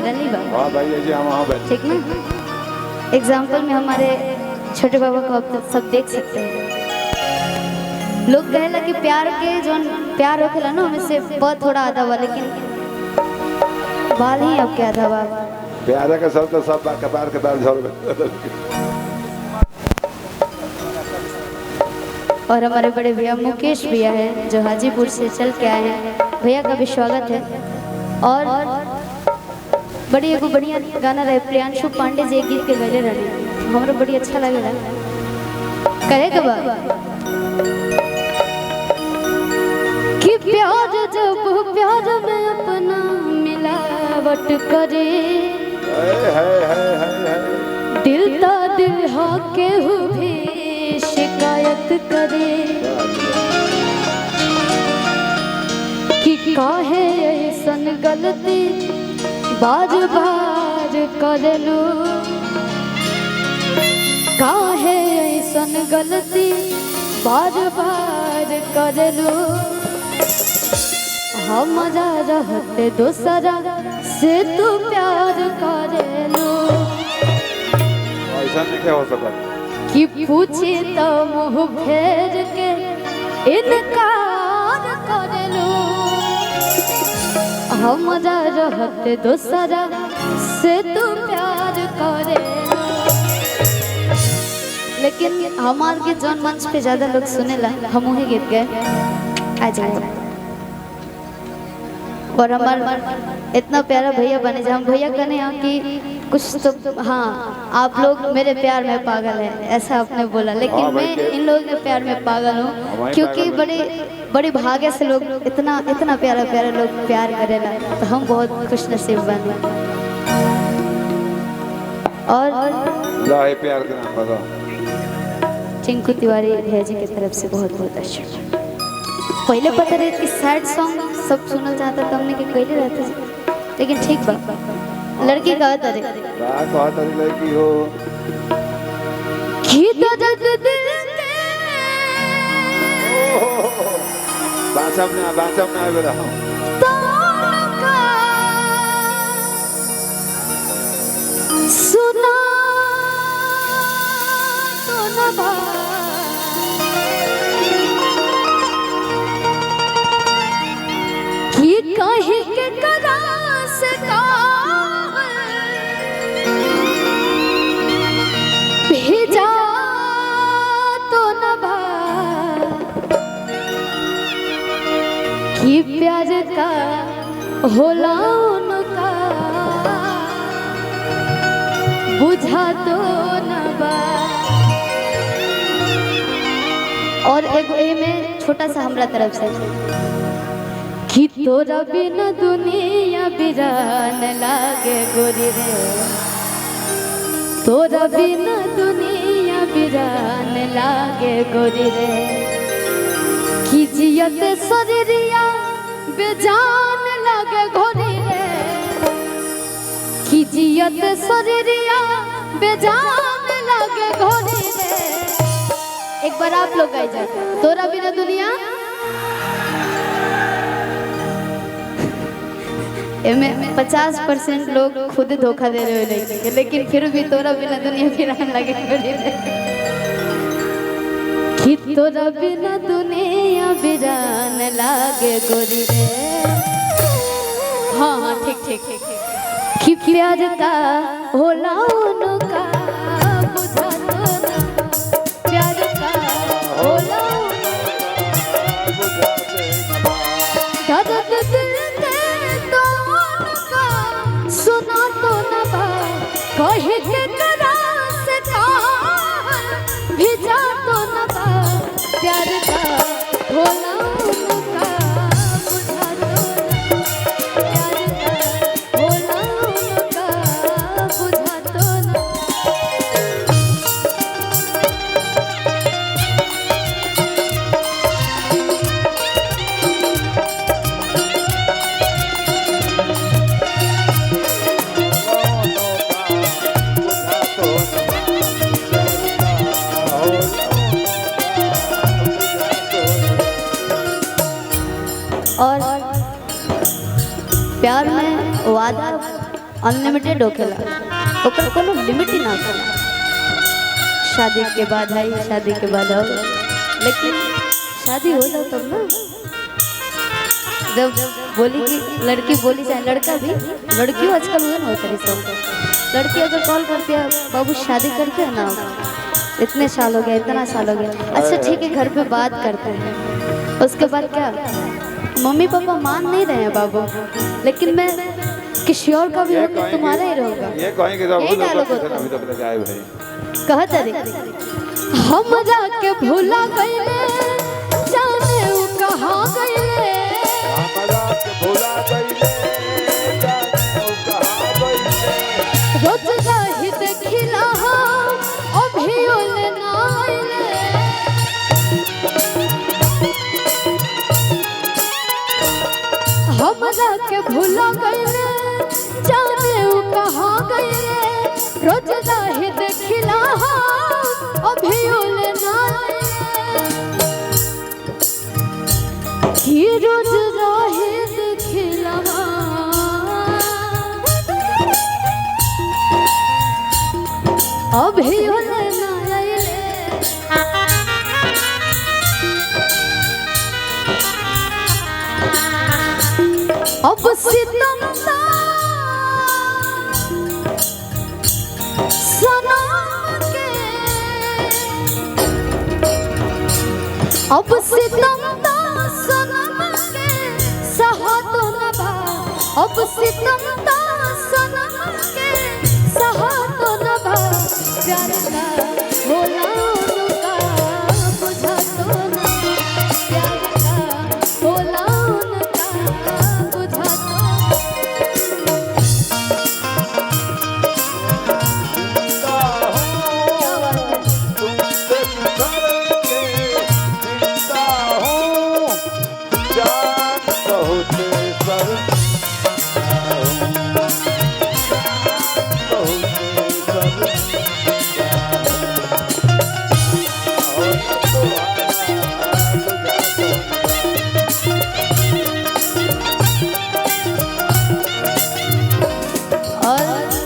मिलल नहीं बा। हाँ भाई ये हम वहाँ बैठे ठीक ना, एग्जाम्पल में हमारे छोटे बाबा को आप सब देख सकते हैं। लोग कहेला कि प्यार के जो प्यार होखेला ना हमें से बहुत थोड़ा आधा हुआ, लेकिन बाल ही आपके आधा बा। प्यारे का सब तो सब कपार कपार झोल में। और हमारे बड़े भैया मुकेश भैया हैं जो हाजीपुर से चल के आए हैं, भैया का भी स्वागत है। और बड़ी एगो बढ़िया गाना रहे, प्रियांशु पांडे जी एक गीत के गले रहे, हमारा बड़ी अच्छा लगेगा। कहे कबा कि प्यार जब प्यार में अपना मिलावट करे, दिल ता दिल हा के भी शिकायत करे कि काहे ऐसन गलती बार बार करलू, काहे ऐसन गलती बार बार करलू, हमारा रहते दूसरा से तू प्यार करेलू। ऐसा नहीं क्या हो सकता कि पूछे तो मुँह फेर के इनकार करेलू, हमारा रहते दूसरा से तू प्यार करेलू। लेकिन हमार के जौन मंच पे ज्यादा लोग सुनेला हम वही गीत गए आ जाए। और हमार इतना प्यारा भैया बने जब हम भैया कहने हैं कि कुछ तो हाँ आप लोग मेरे प्यार में पागल हैं ऐसा आपने बोला, लेकिन मैं इन लोगों के प्यार में पागल हूँ, क्योंकि बड़े भाग्य से लोग इतना प्यारा प्यारा लोग प्यार करेला, तो हम बहुत खुश नसीब बने। और प्यार के नाम बताओ। चिंकू तिवारी भैया जी की तरफ से बहुत बहुत आशीर्वाद। पहले पता रहे कि सैड सॉन्ग सब सुनना चाहता था हमने कि कहले रहते, लेकिन ठीक बा लड़की कहत रहे लड़की हो कि दर्द दिल के बासम ना बेरा सुना तो न बा कि कहीं के करा से भेजा तो न बा कि प्यार का होला उनका बुझा तो न बा। और एगो ए में छोटा सा हमरा तरफ से कि तोरा बिना दुनिया बिरान लागे गोरी रे, तोरा बिना दुनिया बिरान लागे गोरी रे, कि जियत शरीरिया बेजान लागे गोरी रे, कि जियत शरीरिया बेजान लागे गोरी रे। एक बार आप लोग गाए जाए, तोरा बिना दुनिया में 50% लोग खुद धोखा दे रहे हो, लेकिन फिर भी तोरा बिना दुनिया फिरान लगे कि तोरा बिना दुनिया बिरान लागे गोरी रे। हाँ हाँ ठीक ठीक ठीक कि प्यार का होला उनका बुझा तो ना, प्यार का होला दर्द दिल सुना तो न बा, कहे के करा से भेजा तो न बा, प्यार का होला उनका बुझा तो न, प्यार का होला उनका बुझा तो न। और प्यार में वादा अनलिमिटेड होखेला, ओकर कोनो लिमिट ही ना होला। शादी के बाद आई, शादी के बाद आओ, लेकिन शादी हो जाओ तब ना। जब बोली कि लड़की बोली चाहे लड़का भी, लड़कियों आजकल हुए ना होता है सब। लड़की अगर कॉल करती है बाबू शादी करते हैं ना, इतने साल हो गया, इतना साल हो गया, अच्छा ठीक है घर पे बात करते हैं। उसके बाद क्या, मम्मी पापा मान नहीं रहे हैं बाबू, लेकिन मैं किसी और का भी होगा तुम्हारा ही रहूंगा। ये कहेंगे तो यही डायलॉग होता है। अभी तो पता जाए भाई कहत रे हमरा के भूला गइले, जाने उ कहां गइले, हमरा के भूला गइले, जाने उ कहां गइले, रोज रही देखिला हम अभी ओले ना आइले। हमरा के भूला गइले, जाने उ कहां गइले, रोज रही देखिला हम अभी ओले ना आइले। कि रोज रही देखिला अभी ओले ना आइले। अब सितम सनम के, अब सितम सनम के सहा तो न बा, अब सितम सनम के सहा तो न बा, प्यार का होला उनका बुझा तो न बा, प्यार का होला उनका बुझा तो तुमसे करके चिंता हूँ, जान बहुत सर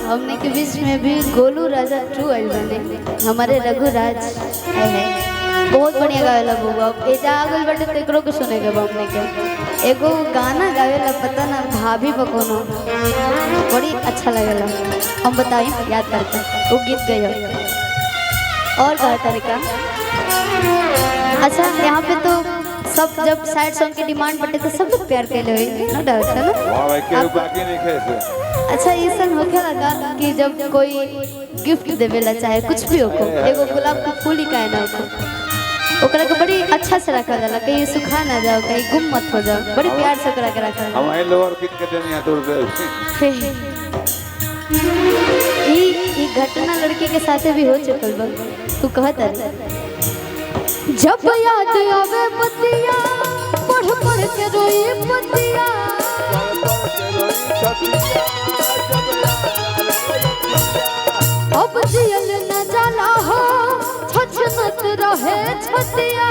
हमने के बीच में भी गोलू राजा 2 आइल बने, हमारे रघुराज है, बहुत बढ़िया गावेला बुआ। एजा आगल बटे तो एकरो के सुनेगा हमने के एगो गाना गावेला, पता ना भाभी बकोनो, बड़ी अच्छा लगेला। हम बताई याद करके वो गीत गए और गा तरीका। अच्छा यहाँ पे तो सब जब सैड सॉन्ग की डिमांड पड़े तो सब लोग प्यार कैले हुए ना, डाउट है ना। वाह भाई के बाकी नहीं खेसे। अच्छा ये सब हो क्या लगा कि जब कोई गिफ्ट देवेला चाहे कुछ भी हो, एगो गुलाब का फूल ही काहे ना हो, ओकरा के बड़ी अच्छा से रखा जाला, कहीं सुखा ना जाओ, कहीं गुम मत हो जाओ, बड़ी प्यार से ओकरा के रखा जाला। हम आई लोअर किट के देनी है तोड़ दे। ई घटना लड़की के साथे भी हो चुकल बा। तू कहत है जब याद आवे पतिया, पढ़ पढ़ के रोई पतिया, अब जियल न जाला हो, छछनत रहे छतिया,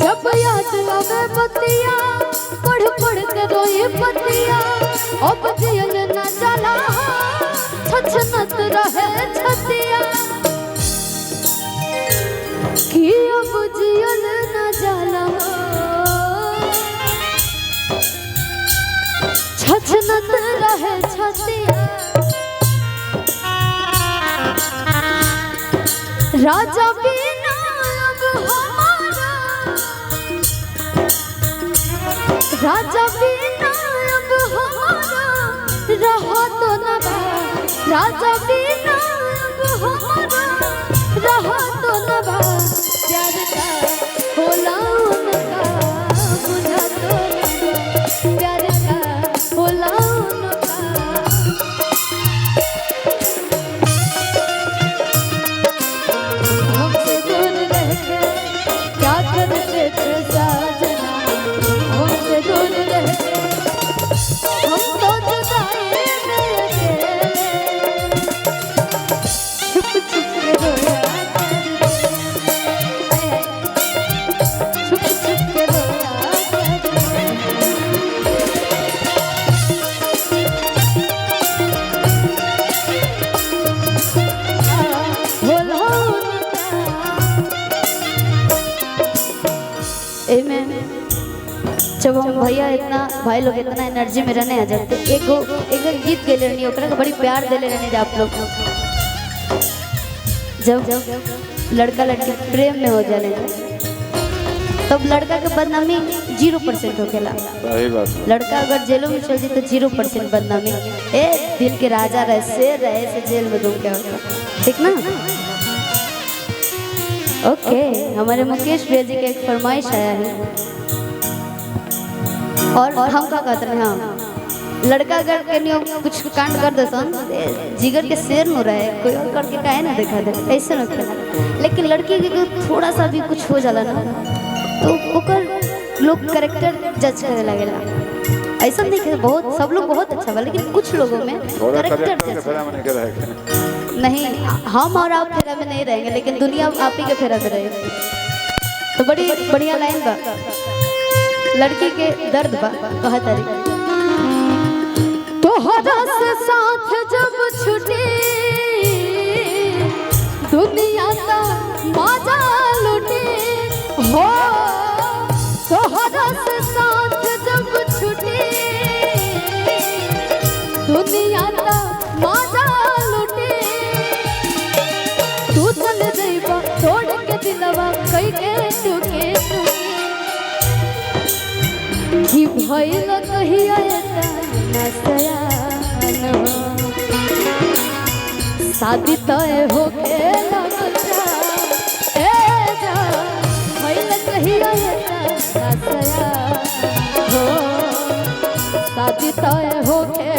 जब याद आवे पतिया, पढ़ पढ़ के रोई पतिया, अब जियल न जाला हो, छछनत रहे छतिया, कि अब जियल न जाला हो, छछनत रहे छतिया। राजा बिना अब हमारा, राजा बिना अब हमारा रहा तो न बा, राजा बिना अब हमारा रहा तो न बा, प्यार का होला उनका बुझा तो न बा, प्यार का होला उनका। हमसे दूर रह के क्या करते थे साजना, हमसे दूर रह के हम तो जुदाई में अकेले, छुप छुप के रोया करते। जब हम भैया इतना भाई लोग इतना एनर्जी में रहने आ जाते, एक गीत गेले रहनी, ओकरा के बड़ी प्यार देले रहने जा आप लोग। जब लड़का लड़की प्रेम में हो जाने तब लड़का के बदनामी 0% होकेला। सही बात है। लड़का अगर जेलों में चल जाए तो 0% बदनामी। ए दिल के राजा रहे, शेर रहे, से जेल में घूम के होता, ठीक ना? ओके, हमारे मुकेश भैया जी का एक फरमाइश आया है और हम क्या कहते हैं, हाँ लड़का अगर कहीं कुछ कांड कर देता जिगर के शेर न रहे, कोई और करके काहे ना देखा दे, ऐसे न करना। लेकिन लड़की के थोड़ा सा भी कुछ हो जाला ना तो ओकर लोग कैरेक्टर जज करे लगेला। ऐसा नहीं कि बहुत सब लोग बहुत अच्छा बा, लेकिन कुछ लोगों में कैरेक्टर जज नहीं। हम और आप फेरा में नहीं रहेंगे, लेकिन दुनिया आप ही के फेरा में रहेगी। तो बड़ी बढ़िया लाइन बा, लड़की के दर्द बा कहा तारी तोहरा से साथ जब छूटे दुनिया का मजा लूटे हो, तोहरा से साथ जब छूटे दुनिया का मजा लूटे, तू चल जाइबा छोड़ के दिलवा कई के टूके कि भइल कहिया शादी तय हो के भइल कहिया हो, शादी तय हो के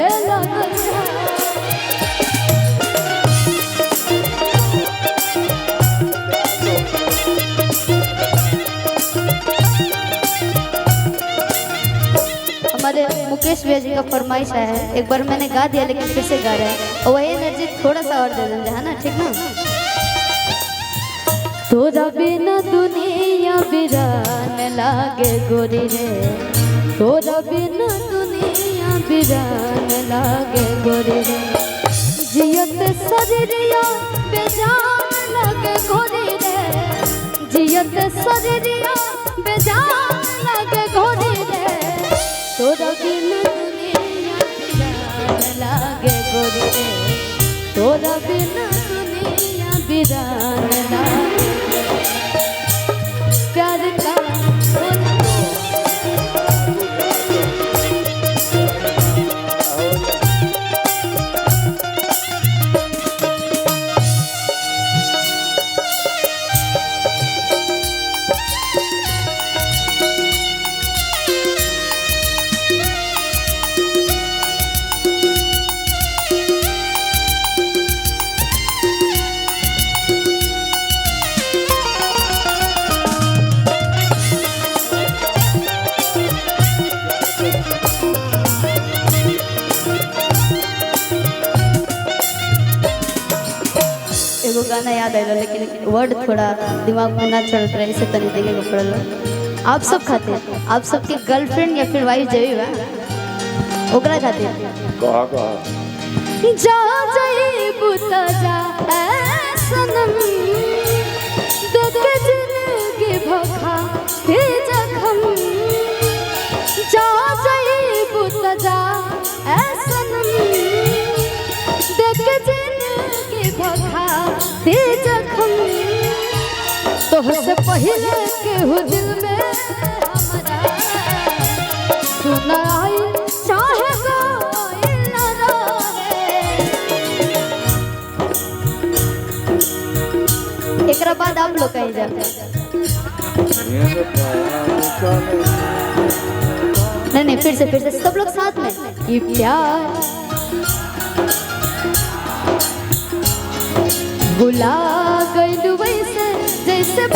हमारे मुकेश भैया जी का फरमाइश आया है, एक बार मैंने गा दिया लेकिन फिर से गा रहा है और वही एनर्जी थोड़ा सा और दे देंगे, है ना? ठीक ना? तोरा बिना दुनिया बिरान लागे गोरी रे, तोरा बिना दुनिया बिरान लागे गोरी रे, जियत शरीरिया बेजान लागे गोरी रे, जियत शरीरिया बेजान लागे गोरी रे, तोरा बिना दुनिया बिरान लागे गोरी रे, तोरा बिना दुनिया बिरान लागे प्यार का एगो गाना याद आया लेकिन वर्ड थोड़ा दिमाग में ना चल रहा है, इसे तनी देखे को पड़ल। आप सब खाते हैं, आप सबके गर्लफ्रेंड या फिर वाइफ जभी बा ओकरा खाते हैं कहा कहा जा जाई बुता जा ऐ सनम देख जिंदगी भखा हे जखम, जा जाई बुता जा ऐ सनम देख जिंदगी भखा हे जखम, तोहसे पहले केहू दिल में हमरा सुना आई चाहे कोई न रहे। एकरा बाद आप लोग कहीं जा नहीं फिर से सब लोग साथ में ये प्यार भुला गई वैसे जैसे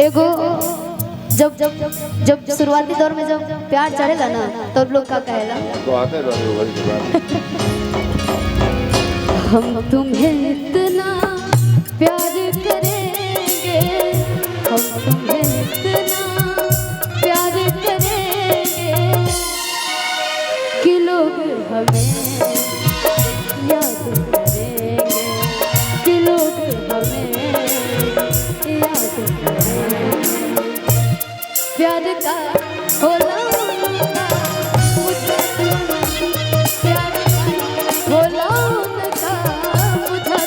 एगो जब जब जब शुरुआती दौर में जब प्यार चढ़ेगा ना तो लोग क्या कहेगा तो आते रहो वही के बाद हम तुम्हें इतना प्यार करेंगे तुम्हें इतना प्यार करेंगे कि लोग हमें याद करेंगे, कि लोग हमें याद करेंगे। प्यार का होला उनका मुझे प्यार का होला उनका मुझे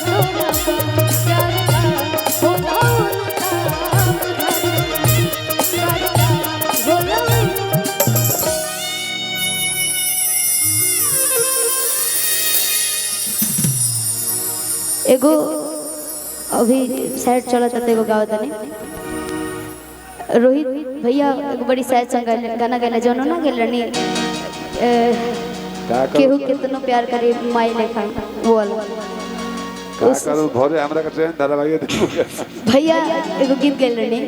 प्यार का होला उनका प्यार का होला। एगो अभी साइड चला था एगो गाँव तनी रोहित भैया एगो बड़ी साइड संग गाना गाना जनो ना गेल रनी केहू कितनो प्यार करे माई लेखा वो वाला का करू भोरे हमरा का ट्रेन धारावाहिक देखू भैया एगो गीत गेल रनी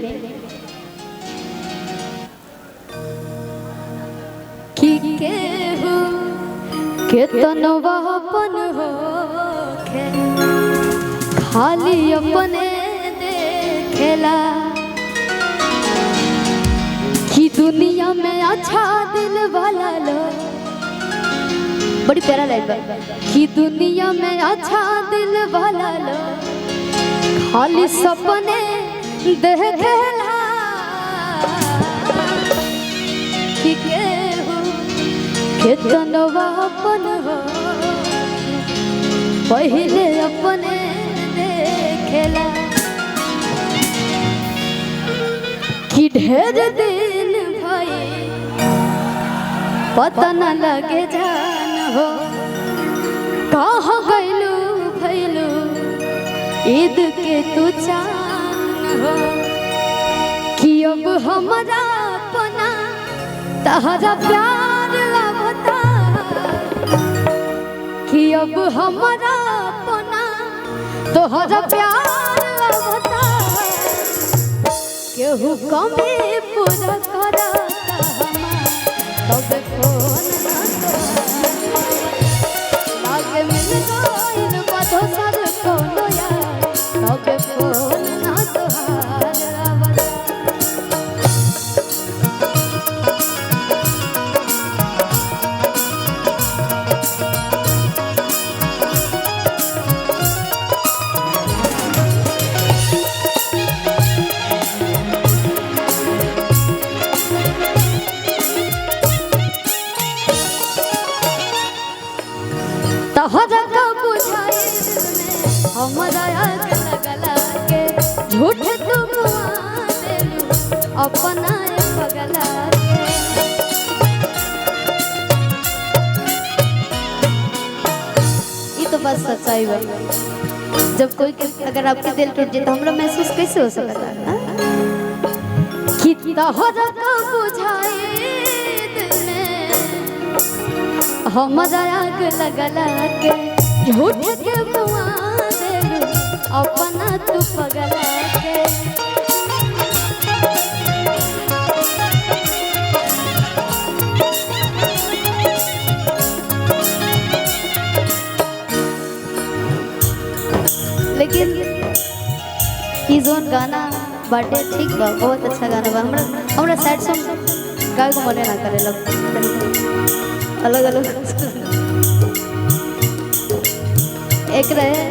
कि केहू कितनो अपन हो खाली अपने देखेला कि दुनिया में अच्छा दिल वाला लोग बड़ी प्यारा लगता कि दुनिया में अच्छा दिल वाला लोग खाली सपने देखेला कि केहू कितनो अपन हो पहले अपने देखेला कि ढेर दिन भाई पता न लगे जान हो कहाँ गइलू भइलू ईद के तू चान हो कि अब हमारा अपना तहरा प्यार लगता कि अब हमारा अपना तोहरा प्यार लगता केहू कमी पूरा करता तब फोन लागे मिल गइल बातो सर कोनो यार तब फोन ना तोहार आवाज़। तोहरा का बुझाई हमरा आग लगला के झूठ तुम देलू अपना पगला के ये तो बस सच्चाई है। जब कोई अगर आपके दिल टूट जाए तो हमरा महसूस कैसे हो सकता है कि तोहरा का बुझाई हमरा आग लगला के झूठ के बुआ देलू अपना तू पगला के लेकिन ई जोन गाना बाटे ठीक बा बहुत अच्छा गाना बा। हमरा सैड सॉन्ग गाए को मने ना करे लग अलग अलग एक रहे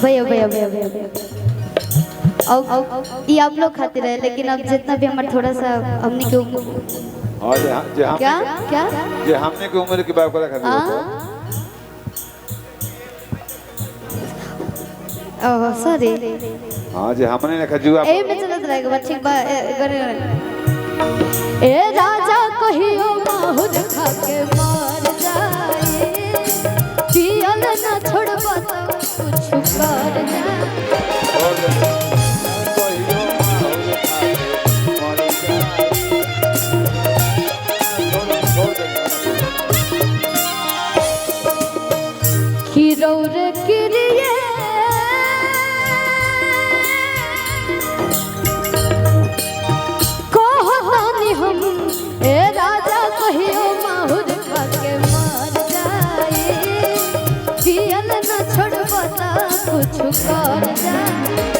भैया भैया भैया भैया अब ये आप लोग खाते रहे लेकिन अब जितना भी हमारे थोड़ा सा हमने के क्या क्या जे हमने की उम्र की बात करा खाते ओह सॉरी हां जे हमने ने खजुआ ए में चलत रहेगा ठीक बा ए राजा कहियो माहुर खा के मार जाए पियल ना छोड़बा तो कुछ कर जा खीरौर किरिए कहतानी हम ए राजा कहियो माहुर खा के मार जाए पियल न छोड़बा कुछ কিছু কর যা